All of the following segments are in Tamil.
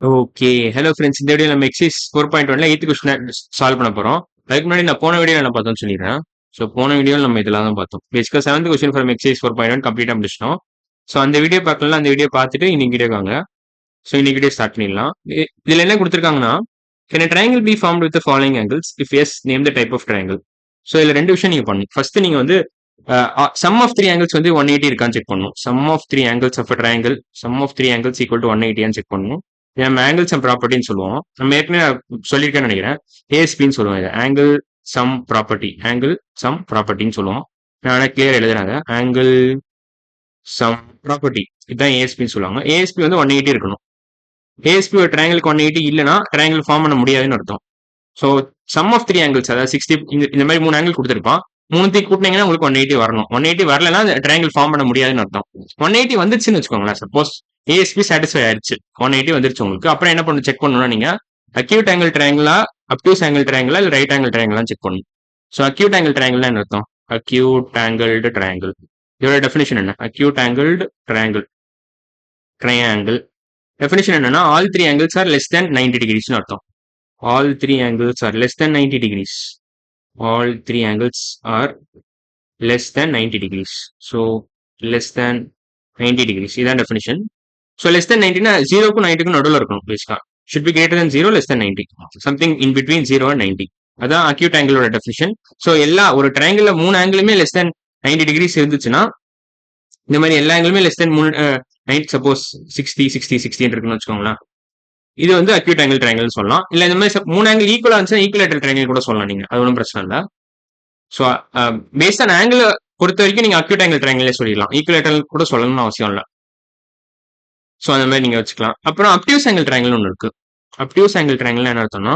ஓகே. Hello friends. இந்த வீடியோல நம்ம எக்ஸர்சைஸ் 4.1ல 8th கொஸ்டின் சால்வ் பண்ண போறோம். அதுக்கு முன்னாடி நான் போன வீடியோல என்ன பார்த்தோம்னு சொல்லிடுறேன். ஸோ போன வீடியோல நம்ம இதெல்லாம் தான் பார்த்தோம். பேசிக்கா 7th கொஸ்டின் ஃப்ரம் எக்ஸர்சைஸ் 4.1 கம்ப்ளீட்டா முடிச்சிட்டோம். ஸோ அந்த வீடியோ பார்க்கலன்னா அந்த வீடியோ பார்த்துட்டு இன்னைக்கு வீடியோ வாங்க. ஸோ இன்னைக்கு வீடியோ ஸ்டார்ட் பண்ணிடலாம். இதுல என்ன கொடுத்துருக்காங்கன்னா, can a triangle be formed with the following angles? If yes, name the type of triangle. So இதுல ரெண்டு விஷயம் நீங்க பண்ணணும். ஃபர்ஸ்ட் நீங்க வந்து சம் ஆஃப் த்ரீ ஆங்கிள்ஸ் வந்து 180 இருக்கான்னு செக் பண்ணணும். Sum of three angles of triangle sum of three angles equal to 180 check பண்ணணும். இதை நம்ம ஆங்கிள் சம் ப்ராப்பர்ட்டின்னு சொல்லுவோம். நம்ம ஏற்கனவே சொல்லியிருக்கேன்னு நினைக்கிறேன். ஏஎஸ்பின்னு சொல்லுவோம். இதை ஆங்கிள் சம் ப்ராப்பர்ட்டி ப்ராப்பர்ட்டின்னு சொல்லுவோம். நான் கிளியர் எழுதுறாங்க. ஆங்கிள் சம் ப்ராப்பர்ட்டி இதுதான் ஏஎஸ்பின்னு சொல்லுவாங்க. ஏஎஸ்பி வந்து 180 இருக்கணும். ஏஎஸ்பி ஒரு ட்ரையாங்கிளுக்கு 180 இல்லைன்னா ட்ரையாங்கிள் ஃபார்ம் பண்ண முடியாதுன்னு அர்த்தம். So sum of three angles அதாவது 60 இந்த மாதிரி மூணு ஆங்கிள் கொடுத்துருப்பான். மூணுத்தையும் கூட்டினீங்கன்னா உங்களுக்கு 180 வரணும். 180 வரலன்னா ட்ரையாங்கிள் ஃபார்ம் பண்ண முடியாதுன்னு அர்த்தம். 180 வந்துருச்சுன்னு வச்சுக்கோங்களேன். சப்போஸ் ஏஎஸ்பி சாட்டிஸ்ஃபை ஆயிடுச்சு, 180 வந்துருச்சு உங்களுக்கு. அப்புறம் என்ன பண்ணணும் செக் பண்ணணும்னா, நீங்க அக்யூட் ஆங்கிள் ட்ரையாங்கிளா, அப்டியூஸ் ஆங்கிள் ட்ரையாங்கிளா, இல்லை ரைட் ஆங்கிள் ட்ரையாங்கிளான்னு செக் பண்ணணும். ஸோ அக்யூட் ஆங்கிள் ட்ரையாங்கிள்னா என்ன அர்த்தம்? Acute angled triangle. இதோட டெஃபினிஷன் என்ன? அக்யூட் ஆங்கிள்டு ட்ரையாங்கிள் டெஃபினிஷன் என்னன்னா, all three angles R less than 90 டிகிரிஸ்னு அர்த்தம். All three angles are less than 90 degrees. All three angles are less than 90 degrees. So, less than 90 degrees. இதான் definition. So, less than 90 னா 0க்கும் 90க்கும் நடுவில் இருக்கணும் பேசிக்கா. Should be greater than 0, less than 90. Something in between 0 and 90. அதான் acute angle ஓட definition. So, எல்லா ஒரு triangle மூணு ஆங்கிளுமே less than 90 degrees இருந்துச்சுன்னா, இந்த மாதிரி எல்லா ஆங்கிளுமே less than 90, suppose 60, 60, 60 இருக்குன்னு வச்சுக்கோங்களேன். இது வந்து அக்யூட் ஆங்கிள் ட்ரையாங்கிள் சொல்லலாம். இல்ல இந்த மாதிரி மூணு ஆங்கிள் ஈக்குவலா இருந்துச்சுன்னா ஈக்குவலேட்டர் ட்ரையாங்கிள் கூட சொல்லலாம் நீங்க. அது ஒன்றும் பிரச்சனை இல்லை. ஸோ பேஸ்ட் ஆன் ஆங்கிள் பொறுத்த வரைக்கும் நீங்க அக்யூட் ஆங்கிள் ட்ரையாங்கிளே சொல்லிடலாம். ஈக்குவலேட்டர் கூட சொல்லணும்னு அவசியம் இல்லை. ஸோ அந்த மாதிரி நீங்க வச்சுக்கலாம். அப்புறம் அப்டியூஸ் ஆங்கிள் ட்ரையாங்கிள் ஒன்று இருக்கு. அப்டியூஸ் ஆங்கிள் ட்ரையாங்கிள் என்ன அர்த்தம்னா,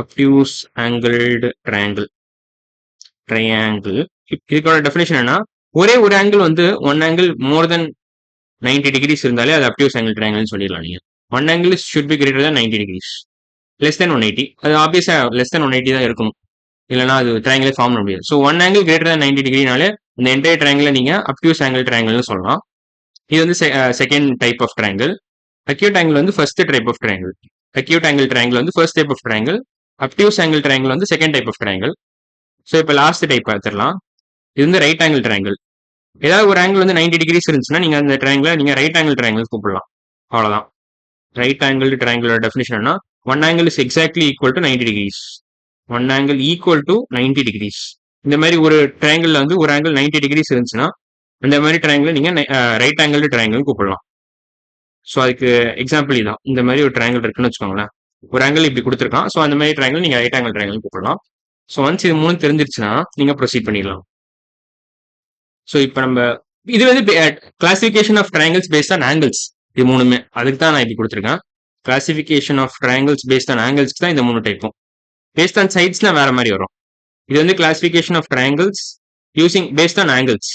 அப்டியூஸ் ஆங்கிள்டு ட்ரையாங்கிள் இதுக்கோட டெஃபினேஷன் என்ன, ஒரே ஒரு ஆங்கிள் வந்து ஒன் ஆங்கிள் மோர் தென் 90 டிகிரிஸ் இருந்தாலே அது அப்டியூஸ் ஆங்கிள் ட்ரையாங்கிள்னு சொல்லிடலாம் நீங்க. One angle should be greater than 90 degrees. Less than 180. அது ஆப்வியஸா லெஸ் தென் 180 தான் இருக்கணும். இல்லைன்னா அது ட்ரையாங்கிளே ஃபார்ம் பண்ண முடியாது. So one angle greater than 90 டிகிரினாலே இந்த என்டையர் ட்ரையாங்கிளை நீங்க அப்டியூஸ் ஆங்கிள் ட்ரையாங்கிள்னு சொல்லலாம். இது வந்து second type of triangle. Acute angle வந்து first type of triangle. Acute angle triangle வந்து first type of triangle. Obtuse angle triangle வந்து second type of triangle. So இப்போ லாஸ்ட் டைப் பார்த்துடலாம். இது வந்து ரைட் ஆங்கிள் ட்ரையாங்கிள். ஏதாவது ஒரு ஆங்கிள் வந்து 90 டிகிரிஸ் இருந்துச்சுன்னா நீங்க அந்த ட்ரையாங்கிளை நீங்க ரைட் ஆங்கிள் ட்ரையாங்கிள் கூப்பிடலாம். அவ்வளவுதான். ரைட் ஆங்கிள் ட்ரையாங்கிளோட டெஃபினிஷன் என்ன, one angle is exactly equal to 90 degrees. One angle equal to 90 degrees. இந்த மாதிரி ஒரு ட்ரையாங்கிள் வந்து ஒரு ஆங்கிள் 90 டிகிரிஸ் இருந்துச்சுன்னா அந்த மாதிரி ட்ரையாங்கிள் நீங்க ரைட் ஆங்கிள் ட்ரையாங்கிள் கூப்பிடலாம். ஸோ அதுக்கு எக்ஸாம்பிள் இதான். இந்த மாதிரி ஒரு ட்ரையாங்கிள் இருக்குன்னு வச்சுக்கோங்களேன். ஒரு ஆங்கிள் இப்படி கொடுத்துருக்கான். ஸோ அந்த மாதிரி ட்ரையாங்கிள் நீங்க ரைட் ஆங்கிள் ட்ரையாங்கிள் கூப்பிடலாம். ஸோ ஒன்ஸ் இது மூணு தெரிஞ்சிருச்சுன்னா நீங்க ப்ரொசீட் பண்ணிடலாம். ஸோ இப்போ நம்ம இது வந்து classification of triangles based on angles. இது மூணுமே அதுக்கு தான் நான் இப்படி கொடுத்துருக்கேன். Classification of triangles based on ஆங்கிள்ஸ்க்கு தான் இந்த மூணு டைப்பும். பேஸ்ட் ஆன் சைட்ஸ்னா வேற மாதிரி வரும். இது வந்து classification of triangles using based on angles.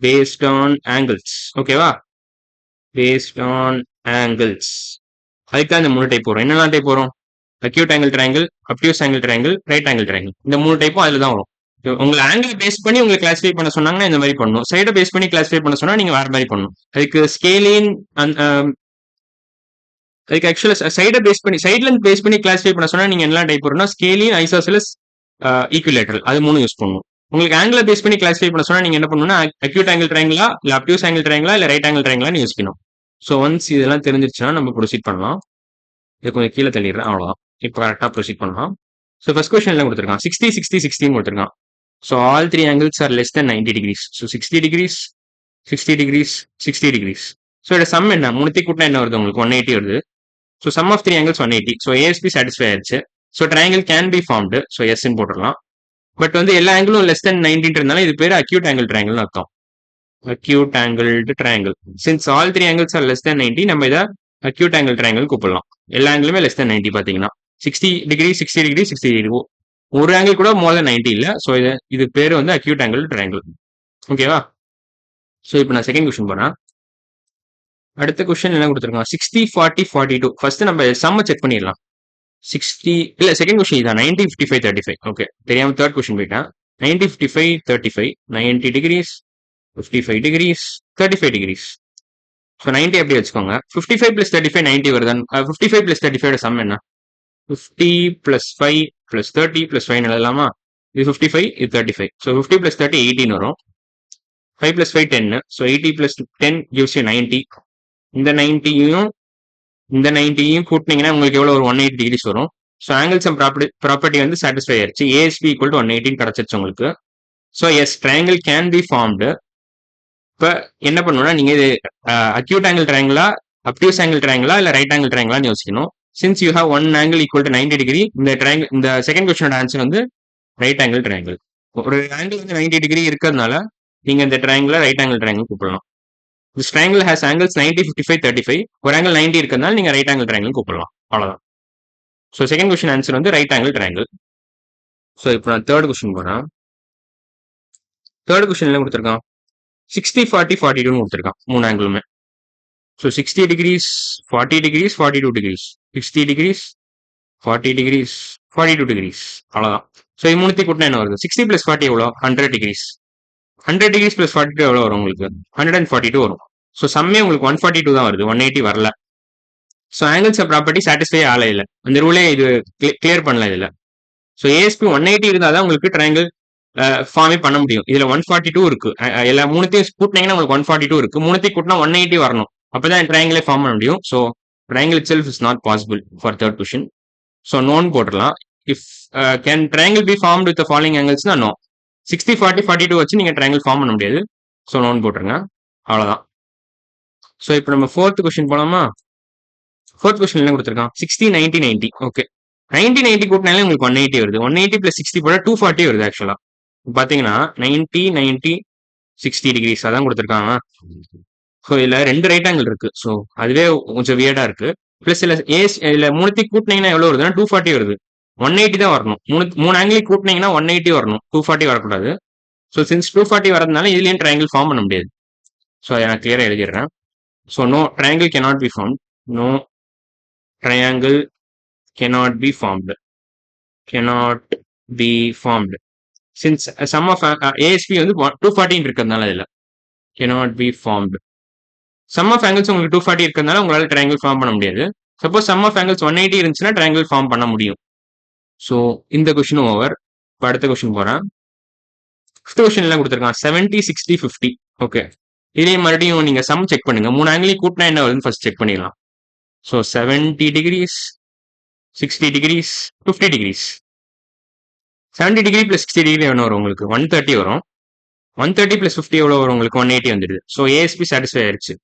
Based on angles ஓகேவா? பேஸ்ட் ஆன் ஆங்கிள்ஸ் அதுக்கு தான் இந்த மூணு டைப் வரும். என்னெல்லாம் டைப் வரும்? Acute angle triangle, obtuse angle triangle, right angle triangle. இந்த மூணு டைப்பும் அதில் தான் வரும். உங்களை ஆங்கிள் பேஸ் பண்ணி உங்களை கிளாஸிஃபை பண்ண சொன்னாங்கன்னா இந்த மாதிரி பண்ணணும். சைடை பேஸ் பண்ணி கிளாஸிஃபை பண்ண சொன்னா நீங்க வேற மாதிரி பண்ணணும். அதுக்கு ஸ்கேலின் அதுக்கு ஆக்சுவலா சைடை பேஸ் பண்ணி சைட்ல பேஸ் பண்ணி கிளாஸிஃபை பண்ண சொன்னா நீங்க என்ன டைப் வரும்னா ஸ்கேலின், ஐசோசெலஸ், ஈக்குவலேட்டரல் அது மூணு யூஸ் பண்ணணும். உங்களுக்கு ஆங்கிள் பேஸ் பண்ணி கிளாஸிஃபை பண்ண சொன்னா நீங்க என்ன பண்ணணும்னா அக்யூட் ஆங்கிள் ட்ரையாங்கிளா, இல்ல அப்டியூஸ் ஆங்கிள் ட்ரையாங்கிளா, இல்ல ரைட் ஆங்கிள் ட்ரையாங்கிளான்னு யூஸ் பண்ணணும். ஸோ ஒன்ஸ் இதெல்லாம் தெரிஞ்சிருச்சுன்னா நம்ம ப்ரொசீட் பண்ணலாம். இது கொஞ்சம் கீழே தள்ளிடுறேன், அவ்வளவுதான். இப்போ கரெக்டா ப்ரொசீட் பண்ணலாம். ஸோ ஃபர்ஸ்ட் கொஸ்டின் எல்லாம் கொடுத்துருக்கான். 60, 60, 60 கொடுத்துருக்கான். So all three angles are less than 90 degrees. So 60 degrees, 60 degrees, 60 degrees. So இதோட சம் என்ன? மூணுத்தையும் கூட்டினா என்ன வருது உங்களுக்கு? 180 வருது. So sum of three angles 180. So ASP satisfy ஆயிடுச்சு. So triangle can be formed. So yes ன்னு போட்டுடலாம். பட் வந்து எல்லா ஆங்கிளும் less than 90 இருந்தாலும் இது பேர் acute angle triangle அர்த்தம். Acute angled triangle. Since all three angles are less than 90, நம்ம இதை acute angle triangle கூப்பிடலாம். எல்லா ஆங்கிளுமே less than 90 பாத்தீங்கன்னா 60 degree, 60 degree, 60 degree. ஒரு ஆங்கிள் கூட மோர் தென் 90 இல்ல. ஸோ இது பேர் வந்து அக்யூட் ஆங்கிள் ட்ரையாங்கிள். ஓகேவா? ஸோ இப்போ நான் செகண்ட் கொஸ்டின் போறேன். அடுத்த கொஸ்டின் என்ன கொடுத்துருக்காங்க? 60, 40, 42. ஃபர்ஸ்ட் நம்ம சம்ம செக் பண்ணிடலாம். 60 இல்ல செகண்ட் கொஸ்டின் இதான் 90, 55, 35. ஓகே, தெரியாம தேர்ட் கொஸ்டின் போயிட்டேன். 90, 55, 35, 90 டிகிரிஸ், 55 டிகிரிஸ், 35 டிகிரிஸ். ஸோ 90 எப்படி வச்சுக்கோங்க. 55 + 35 90 வருதான். 55 + 35 சம் என்ன? 50 + 5 + 30 + 5 எழுதலாமா? இது 55, இது 35. ஸோ 50 + 30 18 வரும். 5 + 5 10. So 80 + 10 gives you 90. இந்த 90யும் இந்த 90யும் கூட்டினீங்கன்னா உங்களுக்கு எவ்வளோ ஒரு 180 டிகிரிஸ் வரும். ஸோ ஆங்கிள் சம் ப்ராப்பர்ட்டி வந்து சாட்டிஸ்ஃபை ஆயிருச்சு. ASB = 180 கிடைச்சிருச்சு உங்களுக்கு. So as triangle can be formed. இப்போ என்ன பண்ணணும்னா நீங்க இது அக்யூட் ஆங்கிள் ட்ரையாங்கிளா, அப்டியூஸ் ஆங்கிள் ட்ரையாங்கிளா, இல்லை ரைட் ஆங்கிள் ட்ரையாங்கிளான்னு யோசிக்கணும். Since you have one angle equal to 90 degree, இந்த செகண்ட் கொஸ்டினோட ஆன்சர் வந்து ரைட் ஆங்கிள் ட்ரையாங்கிள். ஒரு ஆங்கிள் வந்து 90 டிகிரி இருக்கிறதுனால நீங்க இந்த ட்ரையாங்கிளை ரைட் ஆங்கிள் ட்ரையாங்கிள் கூப்பிடலாம். This triangle has angles 90, 55, 35. ஒரு ஆங்கிள் 90 இருக்கிறதுனால நீங்க ரைட் ஆங்கிள் ட்ரையாங்கிள் கூப்பிடலாம். அவ்வளவுதான். ஸோ செகண்ட் கொஸ்டின் ஆன்சர் வந்து ரைட் ஆங்கிள் ட்ரையாங்கிள். ஸோ இப்போ நான் தேர்ட் கொஸ்டின் போறேன். தேர்ட் கொஸ்டின் என்ன கொடுத்துருக்கான்? 60, 40, 42 கொடுத்துருக்கான் மூணு ஆங்கிளுமே. So 60 degrees, 40 degrees, 42 degrees, 60 degrees, 40 degrees, 42 degrees, அவ்வளோதான். ஸோ இது மூணுத்தையும் கூட்டினா என்ன வருது? 60 + 40 எவ்வளோ? 100 டிகிரிஸ். 100 டிகிரிஸ் + 42 எவ்வளோ வரும் உங்களுக்கு? 142 வரும். ஸோ சம்மே உங்களுக்கு 142 தான் வருது, 180 வரல. ஸோ ஆங்கிள்ஸ் ப்ராப்பர்ட்டி சாட்டிஸ்ஃபை ஆகல இல்லை, அந்த ரூலே இது கிளியர் பண்ணல இதில். ஸோ ASP 180 இருந்தால் தான் உங்களுக்கு ட்ரையாங்கிள் ஃபார்மே பண்ண முடியும். இதுல 142 இருக்கு. எல்லா மூணுத்தையும் கூட்டினீங்கன்னா உங்களுக்கு 142 இருக்கு. மூணுத்தையும் கூட்டினா 180 வரணும். அப்பதான் ட்ரையாங்கிளே ஃபார்ம் பண்ண முடியும். So triangle itself is not possible for third question. So none போட்டுடலாம். If can triangle be formed with following ஆங்கிள்ஸ்னா நோ. 60, 40, 42 வச்சு நீங்க ட்ரையாங்கிள் ஃபார்ம் பண்ண முடியாது. ஸோ நோன் போட்டுருங்க, அவ்வளோதான். ஸோ இப்போ நம்ம ஃபோர்த் கொஸ்டின் போலாமா? ஃபோர்த் கொஸ்டின் என்ன கொடுத்துருக்கான்? 60, 90, 90. ஓகே, 90, 90 கூட்டினாலே உங்களுக்கு 180 வருது. 180 + 60 போட 240 வருது ஆக்சுவலா. பாத்தீங்கன்னா 90, 90, 60 டிகிரிஸ் அதான் கொடுத்துருக்காங்க. ஸோ இதுல ரெண்டு ரைட் ஆங்கிள் இருக்கு. ஸோ அதுவே கொஞ்சம் வியர்டா இருக்கு. பிளஸ் இதுல மூணுத்தையும் கூட்டினீங்கன்னா எவ்வளவு வருதுன்னா 240 வருது. 180 தான் வரணும். மூணு ஆங்கிள் கூட்டினீங்கன்னா 180 வரணும், 240 வரக்கூடாது. ஸோ சின்ஸ் 240 வரதுனால இதுலயும் ட்ரையாங்கிள் ஃபார்ம் பண்ண முடியாது. ஸோ அதை நான் கிளியரா எழுதிடுறேன். So no triangle cannot be formed. No triangle cannot be formed. cannot be formed. Since sum of ASP வந்து 240 இருக்கிறதுனால இதுல cannot be formed. Sum of angles உங்களுக்கு 240 இருக்கிறதுனால உங்களால ட்ரையாங்கிள் ஃபார்ம் பண்ண முடியாது. சப்போஸ் சம் ஆஃப் ஆங்கிள்ஸ் 180 இருந்துச்சுன்னா ட்ரையாங்கிள் ஃபார்ம் பண்ண முடியும். ஸோ இந்த கொஸ்டினும் ஓவர். இப்போ அடுத்த கொஸ்டின் போறேன். ஃபிஃப்த் கொஸ்டின் எல்லாம் கொடுத்துருக்கான் 70, 60, 50. ஓகே, இதுலயும் மறுபடியும் நீங்க சம் செக் பண்ணுங்க. மூணு ஆங்கிளையும் கூட்டினா என்ன வருதுன்னு ஃபர்ஸ்ட் செக் பண்ணிடலாம். So 70 degrees, 60 degrees, 50 degrees. 70 degree + 60 degree என்ன வரும் உங்களுக்கு? 130 வரும். 130 + 50 எவ்வளோ வரும் உங்களுக்கு? 180 வந்துடுது. ஸோ ASP சாட்டிஸ்ஃபை ஆயிடுச்சு.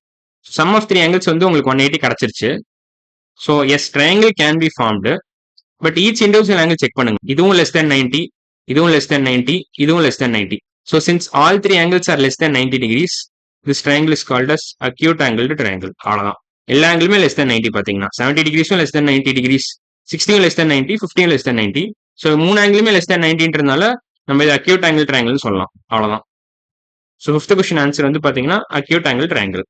சம் ஆஃப் 3 ஆங்கிள்ஸ் வந்து உங்களுக்கு 180 கிடைச்சிருச்சு. So as triangle can be formed. But each individual angle check பண்ணுங்க. இதுவும் less than 90, இதுவும் less than 90, இதுவும் less than 90. So since all 3 angles are less than 90 degrees, this triangle is called as acute angled triangle. அவ்வளோதான். எல்லா ஆங்கிளுமே less than 90 பார்த்தீங்கன்னா 70 டிகிரிஸும் less than 90 degrees, 60 less than 90, 50 less than 90. So மூணு ஆங்கிளுமே less than 90ன்றதுனால நம்ம இது அக்யூட் ஆங்கிள் ட்ரையாங்கிள்னு சொல்லலாம். அவ்வளோதான். ஸோ ஃபிஃப்த் கொஸ்டின் ஆன்சர் வந்து பார்த்தீங்கன்னா அக்யூட் ஆங்கிள் ட்ரையாங்கிள்.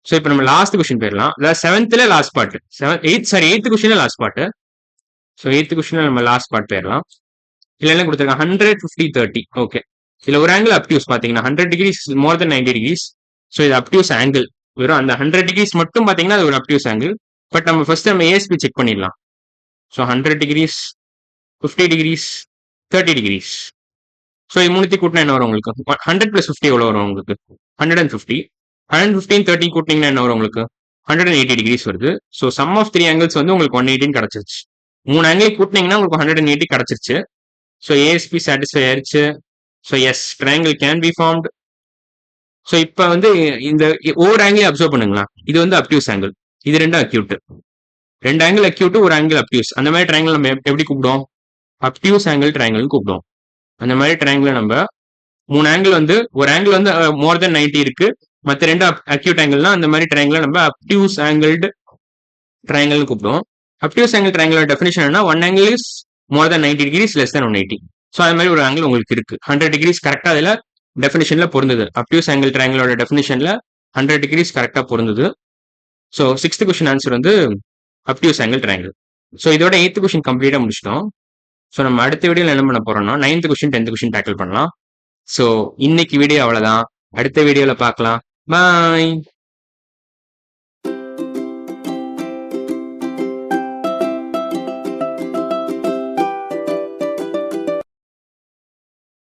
ஸோ இப்போ நம்ம லாஸ்ட் கொஸ்டின் போயிடலாம். அதாவது செவன்த்ல லாஸ்ட் பார்ட், எயித்து கொஸ்டின்ல லாஸ்ட் பார்ட். ஸோ எயித்து கொஸ்டின்ல நம்ம லாஸ்ட் பார்ட் போயிடலாம். இதுல என்ன கொடுத்துருக்காங்க? 100, 50, 30. ஓகே, இதுல ஒரு ஆங்கிள் அப்டியூஸ் பாத்தீங்கன்னா 100 degrees more than 90 degrees. So இது அப்டியூஸ் ஆங்கிள். வெறும் அந்த 100 டிகிரிஸ் மட்டும் பாத்தீங்கன்னா அது ஒரு அப்டியூஸ் ஆங்கிள். பட் நம்ம ஃபர்ஸ்ட் நம்ம ASP செக் பண்ணிடலாம். So 100 degrees, 50 degrees, 30 degrees. So இது மூணுத்தையும் கூட்டினா என்ன வரும் உங்களுக்கு? 100 + 50 எவ்வளோ வரும் உங்களுக்கு? 150. 115, 30 கூட்டினீங்கன்னா என்ன வரும் உங்களுக்கு? 180 டிகிரிஸ் வருது. ஸோ சம் ஆஃப் 3 ஆங்கிள்ஸ் வந்து உங்களுக்கு 180 கிடைச்சிருச்சு. மூணு ஆங்கிள் கூட்டினீங்கன்னா உங்களுக்கு 180 கிடைச்சிருச்சு. ஸோ ASP சாட்டிஸ்ஃபை ஆயிருச்சு. So as triangle can be formed. So இப்போ வந்து இந்த ஒவ்வொரு ஆங்கிளையும் அப்சர்வ் பண்ணுங்களா. இது வந்து அப்டியூஸ் ஆங்கிள், இது ரெண்டும் அக்யூட். ரெண்டு ஆங்கிள் அக்யூட், ஒரு ஆங்கிள் அப்டியூஸ். அந்த மாதிரி ட்ரையாங்கிள் நம்ம எப்படி கூப்பிடுவோம்? அப்டியூஸ் ஆங்கிள் ட்ரையாங்கிள் கூப்பிடுவோம். அந்த மாதிரி ட்ரையாங்கிள் நம்ம மூணு ஆங்கிள் வந்து ஒரு ஆங்கிள் வந்து மோர் தென் 90 இருக்கு, மற்ற ரெண்டு அக்யூட் ஆங்கிள்னா அந்த மாதிரி ட்ரையாங்கிள் நம்ம அப்டியூஸ் ஆங்கிள்டு ட்ரையாங்கிள் கூப்பிடுவோம். அப்டியூஸ் ஆங்கிள் ட்ரையாங்கிளோட டெஃபினிஷன் என்ன? One angle is more than 90 degrees, less than 180. So அது மாதிரி ஒரு ஆங்கிள் உங்களுக்கு இருக்கு. 100 டிகிரிஸ் கரெக்டாக அதில் டெஃபினிஷன்ல பொருந்தது. அப்டியூஸ் ஆங்கிள் ட்ரையாங்கிளோட டெஃபினிஷன்ல 100 டிகிரிஸ் கரெக்டாக பொருந்தது. ஸோ சிக்ஸ்த் கொஸ்டின் ஆன்சர் வந்து அப்டியூஸ் ஆங்கிள் ட்ரையாங்கிள். ஸோ இதோட 8th கொஸ்டின் கம்ப்ளீட்டாக முடிச்சிட்டோம். ஸோ நம்ம அடுத்த வீடியோவில் என்ன பண்ண போறோம்னா 9th question 10th question tackle பண்ணலாம். ஸோ இன்னைக்கு வீடியோ அவ்வளோதான். அடுத்த வீடியோவில் பார்க்கலாம். பாய்.